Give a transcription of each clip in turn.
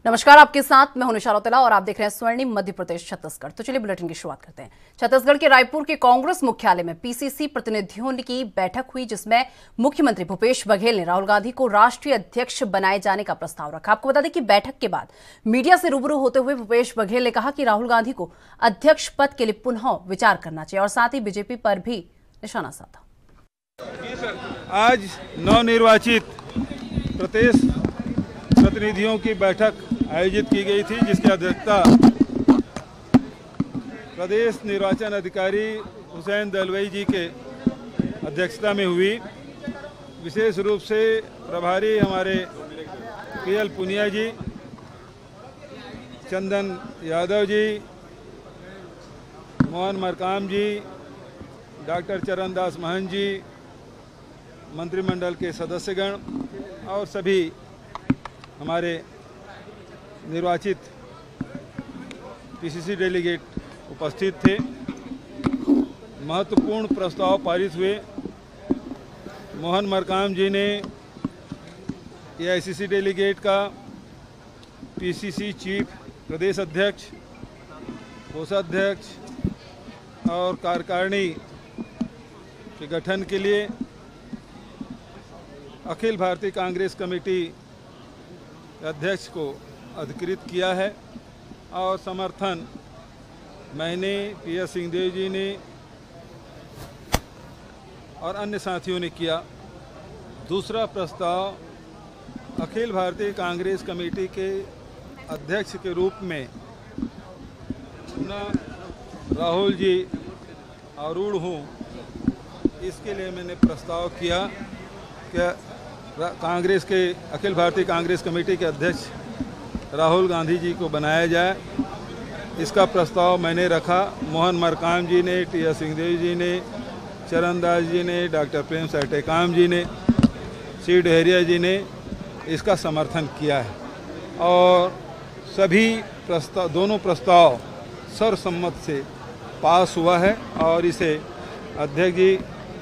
नमस्कार, आपके साथ मैं हूं निशा रौतेला और आप देख रहे हैं स्वर्णिम मध्य प्रदेश छत्तीसगढ़। तो चलिए बुलेटिन की शुरुआत करते हैं। छत्तीसगढ़ के रायपुर के कांग्रेस मुख्यालय में पीसीसी प्रतिनिधियों की बैठक हुई, जिसमें मुख्यमंत्री भूपेश बघेल ने राहुल गांधी को राष्ट्रीय अध्यक्ष बनाए जाने का प्रस्ताव रखा। आपको बता दें कि बैठक के बाद मीडिया से रूबरू होते हुए भूपेश बघेल ने कहा कि राहुल गांधी को अध्यक्ष पद के लिए पुनः विचार करना चाहिए और साथ ही बीजेपी पर भी निशाना साधा। आज नवनिर्वाचित प्रदेश प्रतिनिधियों की बैठक आयोजित की गई थी, जिसकी अध्यक्षता प्रदेश निर्वाचन अधिकारी हुसैन दलवाई जी के अध्यक्षता में हुई। विशेष रूप से प्रभारी हमारे पीएल पुनिया जी, चंदन यादव जी, मोहन मरकाम जी, डॉक्टर चरणदास महंत जी, मंत्रिमंडल के सदस्यगण और सभी हमारे निर्वाचित पीसीसी डेलीगेट उपस्थित थे। महत्वपूर्ण प्रस्ताव पारित हुए। मोहन मरकाम जी ने एआईसीसी डेलीगेट का पीसीसी चीफ, प्रदेश अध्यक्ष, कोषाध्यक्ष और कार्यकारिणी के गठन के लिए अखिल भारतीय कांग्रेस कमेटी अध्यक्ष को अधिकृत किया है और समर्थन मैंने, पीएस सिंहदेव जी ने और अन्य साथियों ने किया। दूसरा प्रस्ताव अखिल भारतीय कांग्रेस कमेटी के अध्यक्ष के रूप में राहुल जी आरूढ़ हों, इसके लिए मैंने प्रस्ताव किया कि कांग्रेस के अखिल भारतीय कांग्रेस कमेटी के अध्यक्ष राहुल गांधी जी को बनाया जाए। इसका प्रस्ताव मैंने रखा। मोहन मरकाम जी ने, टी.एस. सिंहदेव जी ने, चरणदास जी ने, डॉक्टर प्रेम साय टेकाम जी ने, सी डहरिया जी ने इसका समर्थन किया है और सभी प्रस्ताव, दोनों प्रस्ताव सर्वसम्मत से पास हुआ है और इसे अध्यक्ष जी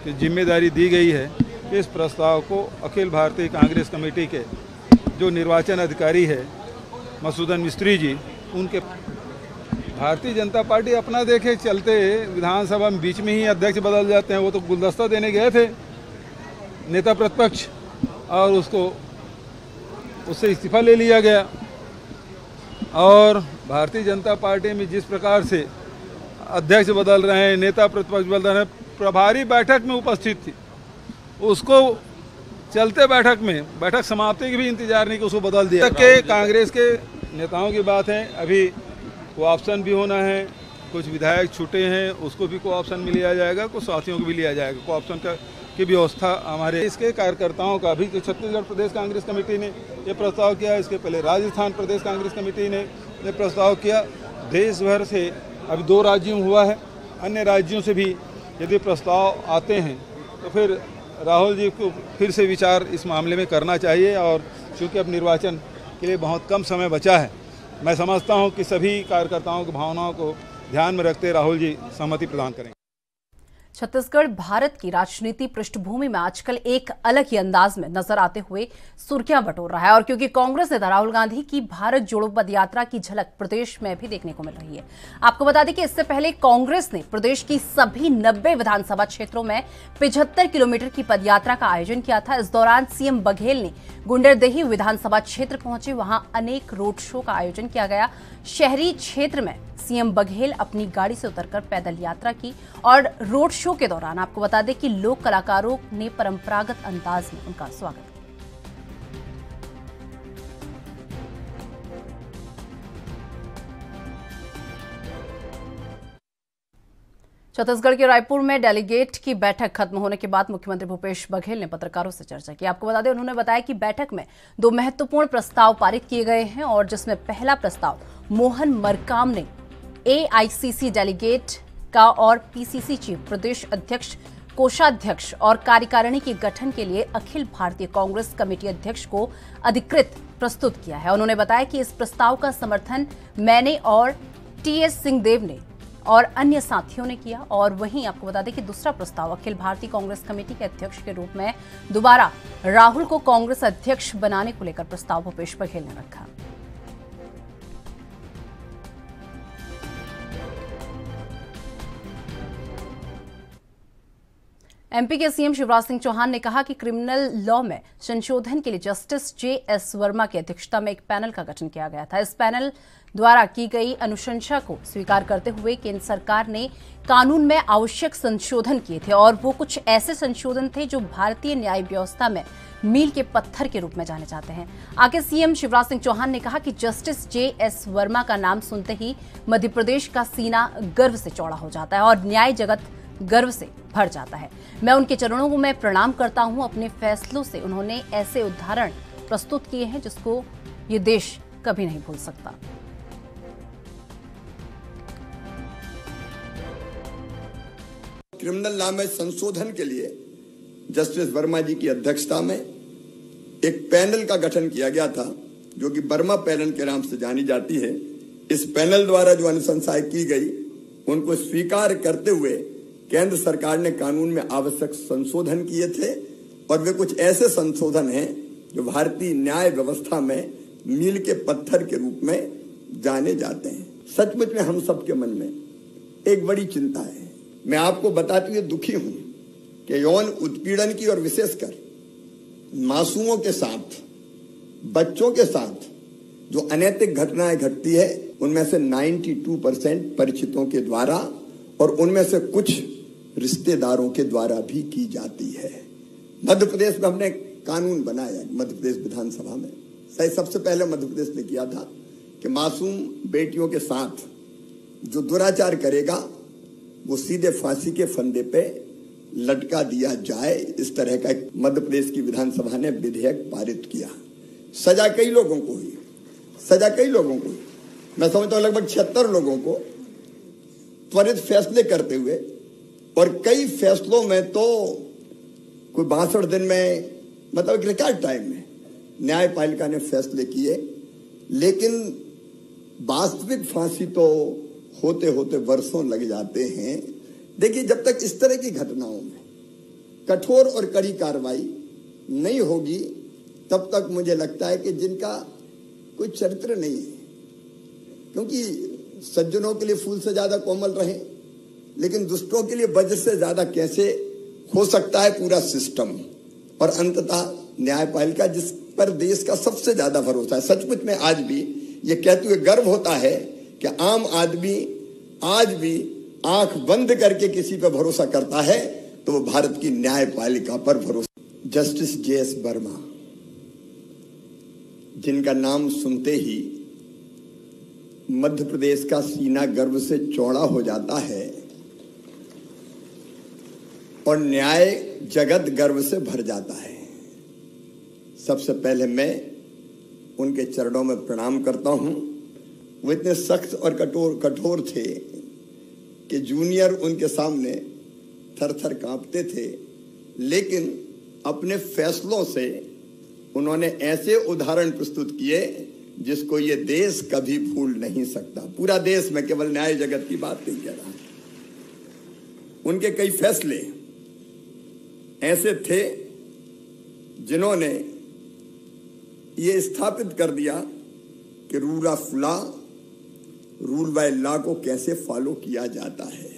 की जिम्मेदारी दी गई है। इस प्रस्ताव को अखिल भारतीय कांग्रेस कमेटी के जो निर्वाचन अधिकारी है मसूदन मिस्त्री जी, उनके भारतीय जनता पार्टी अपना देखे चलते विधानसभा में बीच में ही अध्यक्ष बदल जाते हैं। वो तो गुलदस्ता देने गए थे नेता प्रतिपक्ष और उससे इस्तीफा ले लिया गया। और भारतीय जनता पार्टी में जिस प्रकार से अध्यक्ष बदल रहे हैं, नेता प्रतिपक्ष बदल रहे हैं, प्रभारी बैठक में उपस्थित थी, उसको चलते बैठक समाप्ति की भी इंतजार नहीं कि उसको बदल दिया। के कांग्रेस के नेताओं की बात है, अभी को ऑप्शन भी होना है, कुछ विधायक छूटे हैं, उसको भी को ऑप्शन में लिया जाएगा, कुछ साथियों को भी लिया जाएगा। को ऑप्शन की व्यवस्था हमारे इसके कार्यकर्ताओं का भी, तो छत्तीसगढ़ प्रदेश कांग्रेस कमेटी ने ये प्रस्ताव किया, इसके पहले राजस्थान प्रदेश कांग्रेस कमेटी ने ये प्रस्ताव किया। देश भर से अभी 2 राज्यों हुआ है, अन्य राज्यों से भी यदि प्रस्ताव आते हैं तो फिर राहुल जी को फिर से विचार इस मामले में करना चाहिए। और चूँकि अब निर्वाचन के लिए बहुत कम समय बचा है, मैं समझता हूं कि सभी कार्यकर्ताओं की भावनाओं को ध्यान में रखते राहुल जी सहमति प्रदान करेंगे। छत्तीसगढ़ भारत की राजनीति पृष्ठभूमि में आजकल एक अलग ही अंदाज में नजर आते हुए सुर्खियां बटोर रहा है और क्योंकि कांग्रेस नेता राहुल गांधी की भारत जोड़ो पदयात्रा की झलक प्रदेश में भी देखने को मिल रही है। आपको बता दें कि इससे पहले कांग्रेस ने प्रदेश की सभी 90 विधानसभा क्षेत्रों में 75 किलोमीटर की पदयात्रा का आयोजन किया था। इस दौरान सीएम बघेल ने गुंडरदेही विधानसभा क्षेत्र पहुंचे, वहां अनेक रोड शो का आयोजन किया गया। शहरी क्षेत्र में सीएम बघेल अपनी गाड़ी से उतरकर पैदल यात्रा की और रोड शो के दौरान आपको बता दें कि लोक कलाकारों ने परंपरागत अंदाज में उनका स्वागत किया। छत्तीसगढ़ के रायपुर में डेलीगेट की बैठक खत्म होने के बाद मुख्यमंत्री भूपेश बघेल ने पत्रकारों से चर्चा की। आपको बता दें, उन्होंने बताया कि बैठक में 2 महत्वपूर्ण प्रस्ताव पारित किए गए हैं और जिसमें पहला प्रस्ताव मोहन मरकाम ने एआईसीसी डेलीगेट का और पीसीसी चीफ, प्रदेश अध्यक्ष, कोषाध्यक्ष और कार्यकारिणी के गठन के लिए अखिल भारतीय कांग्रेस कमेटी अध्यक्ष को अधिकृत प्रस्तुत किया है। उन्होंने बताया कि इस प्रस्ताव का समर्थन मैंने और टी.एस. सिंहदेव ने और अन्य साथियों ने किया। और वहीं आपको बता दें कि दूसरा प्रस्ताव अखिल भारतीय कांग्रेस कमेटी के अध्यक्ष के रूप में दोबारा राहुल को कांग्रेस अध्यक्ष बनाने को लेकर प्रस्ताव भूपेश बघेल ने रखा। एमपी के सीएम शिवराज सिंह चौहान ने कहा कि क्रिमिनल लॉ में संशोधन के लिए जस्टिस जेएस वर्मा की अध्यक्षता में एक पैनल का गठन किया गया था। इस पैनल द्वारा की गई अनुशंसा को स्वीकार करते हुए केंद्र सरकार ने कानून में आवश्यक संशोधन किए थे और वो कुछ ऐसे संशोधन थे जो भारतीय न्याय व्यवस्था में मील के पत्थर के रूप में जाने जाते हैं। आगे सीएम शिवराज सिंह चौहान ने कहा कि जस्टिस जेएस वर्मा का नाम सुनते ही मध्य प्रदेश का सीना गर्व से चौड़ा हो जाता है और न्याय जगत गर्व से भर जाता है। मैं उनके चरणों को मैं प्रणाम करता हूं। अपने फैसलों से उन्होंने ऐसे उदाहरण प्रस्तुत किए हैं जिसको ये देश कभी नहीं भूल सकता। क्रिमिनल लॉ में संशोधन के लिए जस्टिस वर्मा जी की अध्यक्षता में एक पैनल का गठन किया गया था, जो कि वर्मा पैनल के नाम से जानी जाती है। इस पैनल द्वारा जो अनुशंसाएं की गई उनको स्वीकार करते हुए केंद्र सरकार ने कानून में आवश्यक संशोधन किए थे और वे कुछ ऐसे संशोधन हैं जो भारतीय न्याय व्यवस्था में मील के पत्थर के रूप में जाने जाते हैं। सचमुच में हम सबके मन में एक बड़ी चिंता है। मैं आपको बताते हुए दुखी हूं कि यौन उत्पीड़न की और विशेषकर मासूमों के साथ, बच्चों के साथ जो अनैतिक घटनाएं घटती है उनमें से 92% परिचितों के द्वारा और उनमें से कुछ रिश्तेदारों के द्वारा भी की जाती है। मध्य प्रदेश में हमने कानून बनाया, मध्य प्रदेश विधानसभा में शायद सबसे पहले मध्य प्रदेश ने किया था कि मासूम बेटियों के साथ जो दुराचार करेगा वो सीधे फांसी के फंदे पे लटका दिया जाए। इस तरह का मध्य प्रदेश की विधानसभा ने विधेयक पारित किया। सजा कई लोगों को हुई, मैं समझता हूं लगभग 76 लोगों को त्वरित फैसले करते हुए, और कई फैसलों में तो कोई 62 दिन में, मतलब एक रिकॉर्ड टाइम में न्यायपालिका ने फैसले किए। लेकिन वास्तविक फांसी तो होते होते वर्षों लग जाते हैं। देखिए, जब तक इस तरह की घटनाओं में कठोर और कड़ी कार्रवाई नहीं होगी तब तक मुझे लगता है कि जिनका कोई चरित्र नहीं है, क्योंकि सज्जनों के लिए फूल से ज्यादा कोमल रहे, लेकिन दुष्टों के लिए वज्र से ज्यादा कैसे हो सकता है पूरा सिस्टम। और अंततः न्यायपालिका जिस पर देश का सबसे ज्यादा भरोसा है। सचमुच में आज भी ये कहते हुए गर्व होता है कि आम आदमी आज भी आंख बंद करके किसी पर भरोसा करता है तो वो भारत की न्यायपालिका पर भरोसा। जस्टिस जेएस वर्मा, जिनका नाम सुनते ही मध्य प्रदेश का सीना गर्व से चौड़ा हो जाता है और न्याय जगत गर्व से भर जाता है। सबसे पहले मैं उनके चरणों में प्रणाम करता हूं। वो इतने सख्त और कठोर थे कि जूनियर उनके सामने थर थर कांपते थे, लेकिन अपने फैसलों से उन्होंने ऐसे उदाहरण प्रस्तुत किए जिसको ये देश कभी भूल नहीं सकता। पूरा देश, मैं केवल न्याय जगत की बात नहीं कह रहा। उनके कई फैसले ऐसे थे जिन्होंने ये स्थापित कर दिया कि rule of law, rule by law को कैसे फॉलो किया जाता है।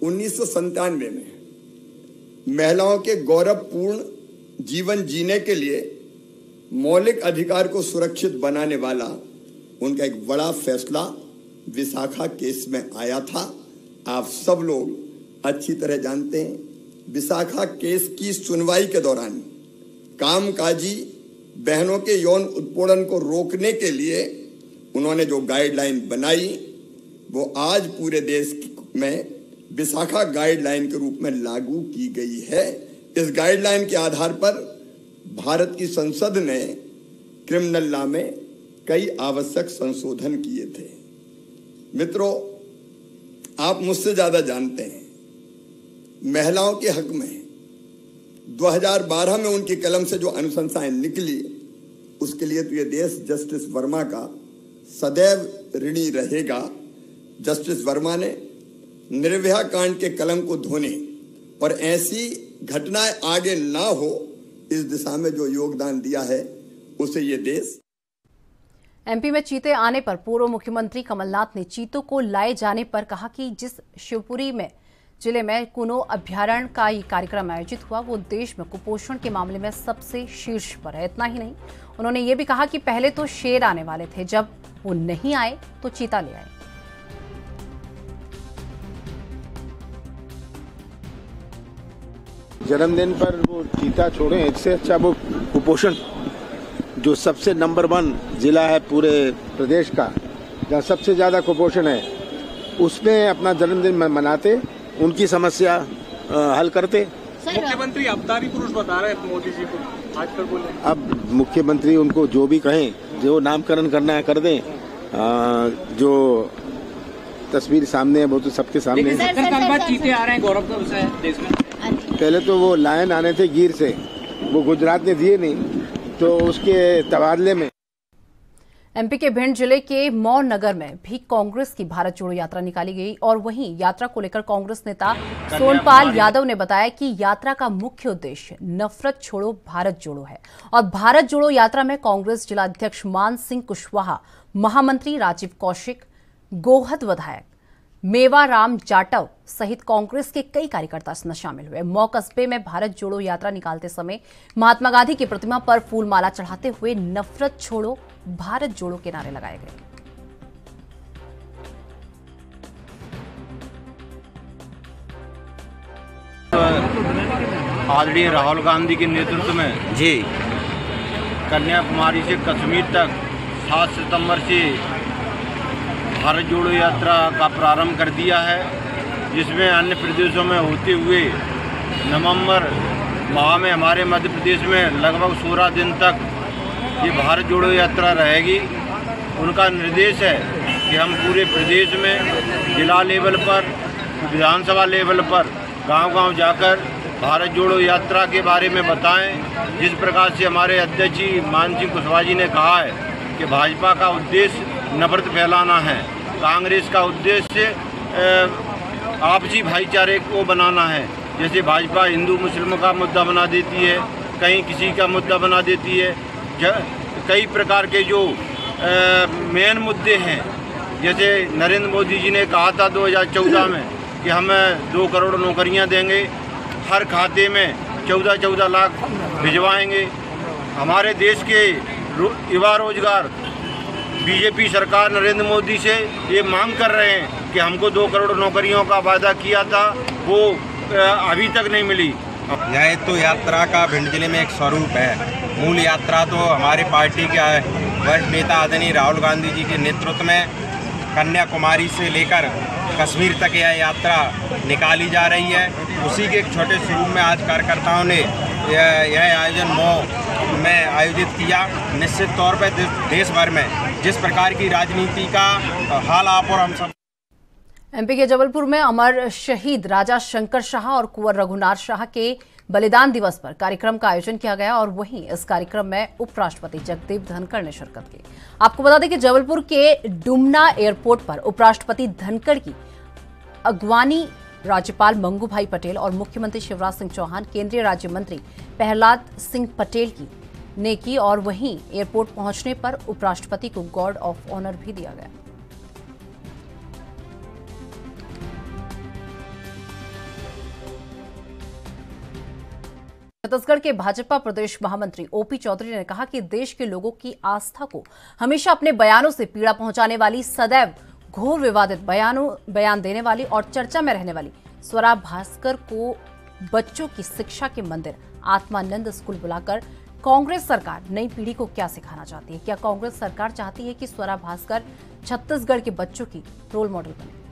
1997 में महिलाओं के गौरवपूर्ण जीवन जीने के लिए मौलिक अधिकार को सुरक्षित बनाने वाला उनका एक बड़ा फैसला विशाखा केस में आया था। आप सब लोग अच्छी तरह जानते हैं, विशाखा केस की सुनवाई के दौरान कामकाजी बहनों के यौन उत्पीड़न को रोकने के लिए उन्होंने जो गाइडलाइन बनाई वो आज पूरे देश में विशाखा गाइडलाइन के रूप में लागू की गई है। इस गाइडलाइन के आधार पर भारत की संसद ने क्रिमिनल लॉ में कई आवश्यक संशोधन किए थे। मित्रों, आप मुझसे ज्यादा जानते हैं, महिलाओं के हक में 2012 में उनकी कलम से जो अनुशंसाएं निकली, उसके लिए तो ये देश जस्टिस वर्मा का सदैव ऋणी रहेगा। जस्टिस वर्मा ने निर्भया कांड के कलम को धोने और ऐसी घटनाएं आगे ना हो इस दिशा में जो योगदान दिया है उसे ये देश। एमपी में चीते आने पर पूर्व मुख्यमंत्री कमलनाथ ने चीतों को लाए जाने पर कहा कि जिस शिवपुरी में जिले में कुनो अभ्यारण्य का ये कार्यक्रम आयोजित हुआ, वो देश में कुपोषण के मामले में सबसे शीर्ष पर है। इतना ही नहीं, उन्होंने ये भी कहा कि पहले तो शेर आने वाले थे, जब वो नहीं आए तो चीता ले आए। जन्मदिन पर वो चीता छोड़े, इससे अच्छा वो कुपोषण जो सबसे नंबर 1 जिला है पूरे प्रदेश का, जहाँ सबसे ज्यादा कुपोषण है, उसमें अपना जन्मदिन मनाते, उनकी समस्या हल करते। मुख्यमंत्री अवतारी पुरुष बता रहे हैं मोदी जी को आजकल बोले। अब मुख्यमंत्री उनको जो भी कहें, जो नामकरण करना है कर दें, जो तस्वीर सामने है वो तो सबके सामने है। चीते आ रहे हैं, गौरव का विषय है देश में। पहले तो वो लायन आने थे गिर से, वो गुजरात ने दिए नहीं, तो उसके तबादले में। एमपी के भिंड जिले के मौ नगर में भी कांग्रेस की भारत जोड़ो यात्रा निकाली गई और वहीं यात्रा को लेकर कांग्रेस नेता सोनपाल यादव ने बताया कि यात्रा का मुख्य उद्देश्य नफरत छोड़ो भारत जोड़ो है और भारत जोड़ो यात्रा में कांग्रेस जिला अध्यक्ष मान सिंह कुशवाहा, महामंत्री राजीव कौशिक, गोहद विधायक मेवाराम जाटव सहित कांग्रेस के कई कार्यकर्ता इसमें शामिल हुए। मौ कस्बे में भारत जोड़ो यात्रा निकालते समय महात्मा गांधी की प्रतिमा पर फूल माला चढ़ाते हुए नफरत छोड़ो भारत जोड़ो के नारे लगाए गए। आदरणीय राहुल गांधी के नेतृत्व में जी कन्याकुमारी से कश्मीर तक 7 सितंबर से भारत जोड़ो यात्रा का प्रारंभ कर दिया है, जिसमें अन्य प्रदेशों में होते हुए नवंबर माह में हमारे मध्य प्रदेश में लगभग 16 दिन तक ये भारत जोड़ो यात्रा रहेगी। उनका निर्देश है कि हम पूरे प्रदेश में जिला लेवल पर, विधानसभा लेवल पर गांव-गांव जाकर भारत जोड़ो यात्रा के बारे में बताएं। जिस प्रकार से हमारे अध्यक्ष जी मान सिंह कुशवाहा जी ने कहा है कि भाजपा का उद्देश्य नफरत फैलाना है, कांग्रेस का उद्देश्य आपसी भाईचारे को बनाना है। जैसे भाजपा हिंदू मुस्लिम का मुद्दा बना देती है, कहीं किसी का मुद्दा बना देती है। कई प्रकार के जो मेन मुद्दे हैं, जैसे नरेंद्र मोदी जी ने कहा था 2014 में कि हम 2 करोड़ नौकरियां देंगे, हर खाते में 14-14 लाख भिजवाएंगे। हमारे देश के युवा रोजगार बीजेपी सरकार नरेंद्र मोदी से ये मांग कर रहे हैं कि हमको 2 करोड़ नौकरियों का वादा किया था, वो अभी तक नहीं मिली। यह तो यात्रा का भिंड जिले में एक स्वरूप है। मूल यात्रा तो हमारी पार्टी के वरिष्ठ नेता आदरणीय राहुल गांधी जी के नेतृत्व में कन्याकुमारी से लेकर कश्मीर तक यह यात्रा निकाली जा रही है। उसी के एक छोटे स्वरूप में आज कार्यकर्ताओं ने यह आयोजन मऊ में आयोजित किया। निश्चित तौर पर देश भर में जिस प्रकार की राजनीति का हाल आप और हम सब। एमपी के जबलपुर में अमर शहीद राजा शंकर शाह और कुंवर रघुनाथ शाह के बलिदान दिवस पर कार्यक्रम का आयोजन किया गया और वहीं इस कार्यक्रम में उपराष्ट्रपति जगदीप धनखड़ ने शिरकत की। आपको बता दें कि जबलपुर के डुमना एयरपोर्ट पर उपराष्ट्रपति धनखड़ की अगवानी राज्यपाल मंगू भाई पटेल और मुख्यमंत्री शिवराज सिंह चौहान, केंद्रीय राज्य मंत्री प्रहलाद सिंह पटेल ने की और वहीं एयरपोर्ट पहुंचने पर उपराष्ट्रपति को गार्ड ऑफ ऑनर भी दिया गया। छत्तीसगढ़ के भाजपा प्रदेश महामंत्री ओपी चौधरी ने कहा कि देश के लोगों की आस्था को हमेशा अपने बयानों से पीड़ा पहुंचाने वाली, सदैव घोर विवादित बयान देने वाली और चर्चा में रहने वाली स्वरा भास्कर को बच्चों की शिक्षा के मंदिर आत्मानंद स्कूल बुलाकर कांग्रेस सरकार नई पीढ़ी को क्या सिखाना चाहती है? क्या कांग्रेस सरकार चाहती है कि स्वरा भास्कर छत्तीसगढ़ के बच्चों की रोल मॉडल बने?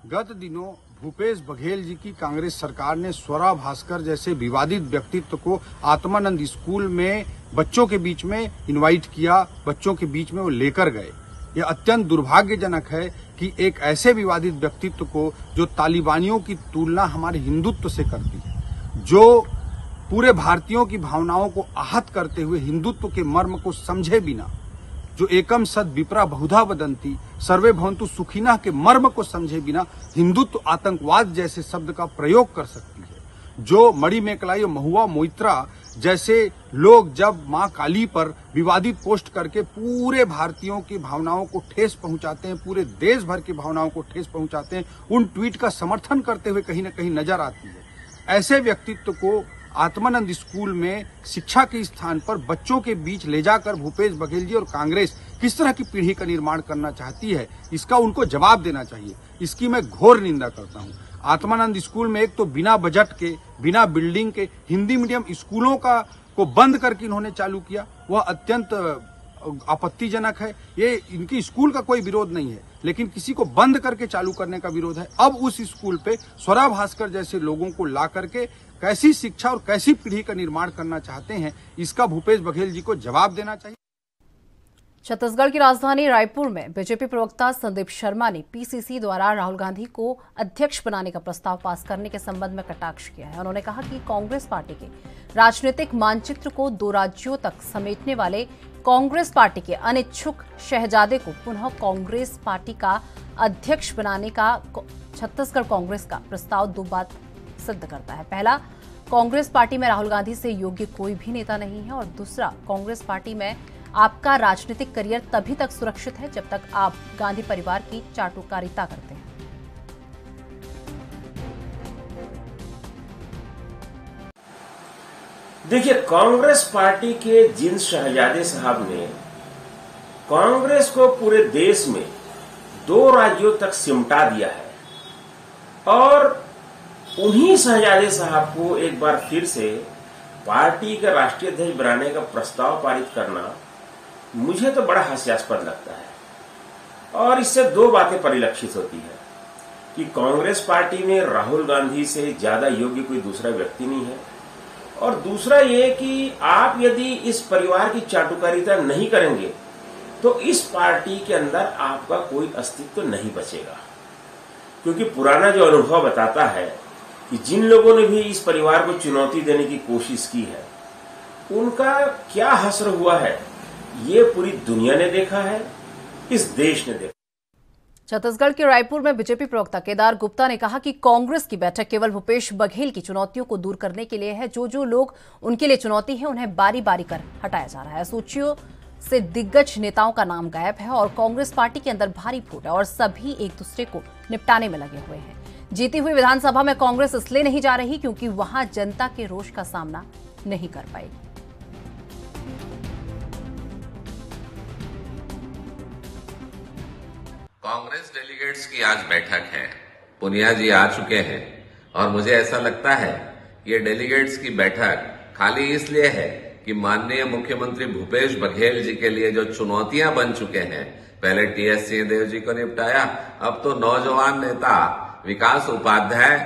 गत दिनों भूपेश बघेल जी की कांग्रेस सरकार ने स्वरा भास्कर जैसे विवादित व्यक्तित्व को आत्मानंद स्कूल में बच्चों के बीच में इनवाइट किया, बच्चों के बीच में वो लेकर गए। यह अत्यंत दुर्भाग्यजनक है कि एक ऐसे विवादित व्यक्तित्व को, जो तालिबानियों की तुलना हमारे हिंदुत्व से करती है, जो पूरे भारतीयों की भावनाओं को आहत करते हुए हिंदुत्व के मर्म को समझे बिना, जो एकम सद विप्रा बहुधा वदंती सर्वे भवन्तु सुखिनः के मर्म को समझे बिना हिंदुत्व आतंकवाद जैसे शब्द का प्रयोग कर सकती है, जो मणिमेकलाई और महुआ मोइत्रा जैसे लोग जब मां काली पर विवादित पोस्ट करके पूरे भारतीयों की भावनाओं को ठेस पहुंचाते हैं, पूरे देश भर की भावनाओं को ठेस पहुंचाते हैं, उन ट्वीट का समर्थन करते हुए कहीं न कहीं नजर आती है। ऐसे व्यक्तित्व को आत्मानंद स्कूल में शिक्षा के स्थान पर बच्चों के बीच ले जाकर भूपेश बघेल जी और कांग्रेस किस तरह की पीढ़ी का निर्माण करना चाहती है, इसका उनको जवाब देना चाहिए। इसकी मैं घोर निंदा करता हूं। आत्मानंद स्कूल में एक तो बिना बजट के, बिना बिल्डिंग के हिंदी मीडियम स्कूलों को बंद करके इन्होंने चालू किया, वह अत्यंत आपत्तिजनक है। ये इनकी स्कूल का कोई विरोध नहीं है, लेकिन किसी को बंद करके चालू करने का विरोध है। अब उस स्कूल पे स्वरा भास्कर जैसे लोगों को ला करके कैसी शिक्षा और कैसी पीढ़ी का निर्माण करना चाहते हैं, इसका भूपेश बघेल जी को जवाब देना चाहिए। छत्तीसगढ़ की राजधानी रायपुर में बीजेपी प्रवक्ता संदीप शर्मा ने पीसीसी द्वारा राहुल गांधी को अध्यक्ष बनाने का प्रस्ताव पास करने के संबंध में कटाक्ष किया है। उन्होंने कहा कि कांग्रेस पार्टी के राजनीतिक मानचित्र को 2 राज्यों तक समेटने वाले कांग्रेस पार्टी के अनिच्छुक शहजादे को पुनः कांग्रेस पार्टी का अध्यक्ष बनाने का छत्तीसगढ़ कांग्रेस का प्रस्ताव 2 बात सिद्ध करता है। पहला, कांग्रेस पार्टी में राहुल गांधी से योग्य कोई भी नेता नहीं है, और दूसरा, कांग्रेस पार्टी में आपका राजनीतिक करियर तभी तक सुरक्षित है जब तक आप गांधी परिवार की चाटुकारिता करते हैं। देखिए, कांग्रेस पार्टी के जिन शहजादे साहब ने कांग्रेस को पूरे देश में 2 राज्यों तक सिमटा दिया है, और उन्हीं शहजादे साहब को एक बार फिर से पार्टी का राष्ट्रीय अध्यक्ष बनाने का प्रस्ताव पारित करना मुझे तो बड़ा हास्यास्पद लगता है। और इससे 2 बातें परिलक्षित होती है कि कांग्रेस पार्टी में राहुल गांधी से ज्यादा योग्य कोई दूसरा व्यक्ति नहीं है, और दूसरा ये कि आप यदि इस परिवार की चाटुकारिता नहीं करेंगे तो इस पार्टी के अंदर आपका कोई अस्तित्व नहीं बचेगा। क्योंकि पुराना जो अनुभव बताता है कि जिन लोगों ने भी इस परिवार को चुनौती देने की कोशिश की है, उनका क्या हश्र हुआ है, ये पूरी दुनिया ने देखा है, इस देश ने देखा। छत्तीसगढ़ के रायपुर में बीजेपी प्रवक्ता केदार गुप्ता ने कहा कि कांग्रेस की बैठक केवल भूपेश बघेल की चुनौतियों को दूर करने के लिए है। जो लोग उनके लिए चुनौती है, उन्हें बारी बारी कर हटाया जा रहा है। सूचियों से दिग्गज नेताओं का नाम गायब है और कांग्रेस पार्टी के अंदर भारी फूट है और सभी एक दूसरे को निपटाने में लगे हुए हैं। जीती हुई विधानसभा में कांग्रेस इसलिए नहीं जा रही क्योंकि वहां जनता के रोष का सामना नहीं कर पाएगी। कांग्रेस डेलीगेट्स की आज बैठक है। पुनिया जी आ चुके हैं और मुझे ऐसा लगता है ये डेलीगेट्स की बैठक खाली इसलिए है कि माननीय मुख्यमंत्री भूपेश बघेल जी के लिए जो चुनौतियां बन चुके हैं, पहले टीएस सिंहदेव जी को निपटाया, अब तो नौजवान नेता विकास उपाध्याय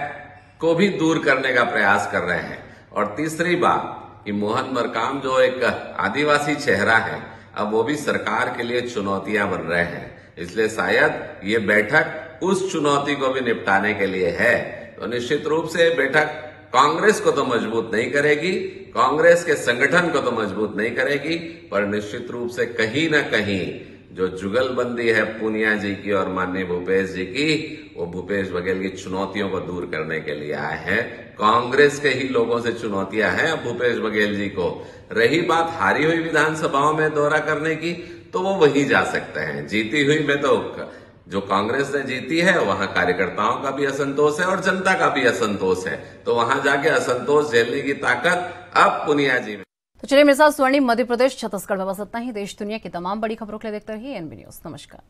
को भी दूर करने का प्रयास कर रहे हैं। और तीसरी बात कि मोहन मरकाम जो एक आदिवासी चेहरा है, अब वो भी सरकार के लिए चुनौतियां बन रहे हैं। इसलिए शायद ये बैठक उस चुनौती को भी निपटाने के लिए है। तो निश्चित रूप से बैठक कांग्रेस को तो मजबूत नहीं करेगी, कांग्रेस के संगठन को तो मजबूत नहीं करेगी, पर निश्चित रूप से कहीं न कहीं जो जुगलबंदी है पूनिया जी की और माननीय भूपेश जी की, वो भूपेश बघेल की चुनौतियों को दूर करने के लिए आए हैं। कांग्रेस के ही लोगों से चुनौतियां हैं अब भूपेश बघेल जी को। रही बात हारी हुई विधानसभाओं में दौरा करने की, तो वो वहीं जा सकते हैं। जीती हुई में तो जो कांग्रेस ने जीती है वहां कार्यकर्ताओं का भी असंतोष है और जनता का भी असंतोष है, तो वहां जाके असंतोष झेलने की ताकत अब पुनिया जी में। तो चलिए मेरे साथ स्वर्णिम मध्य प्रदेश छत्तीसगढ़ में बस इतना ही। देश दुनिया की तमाम बड़ी खबरों के लिए देखते रहिए एनबी न्यूज। नमस्कार।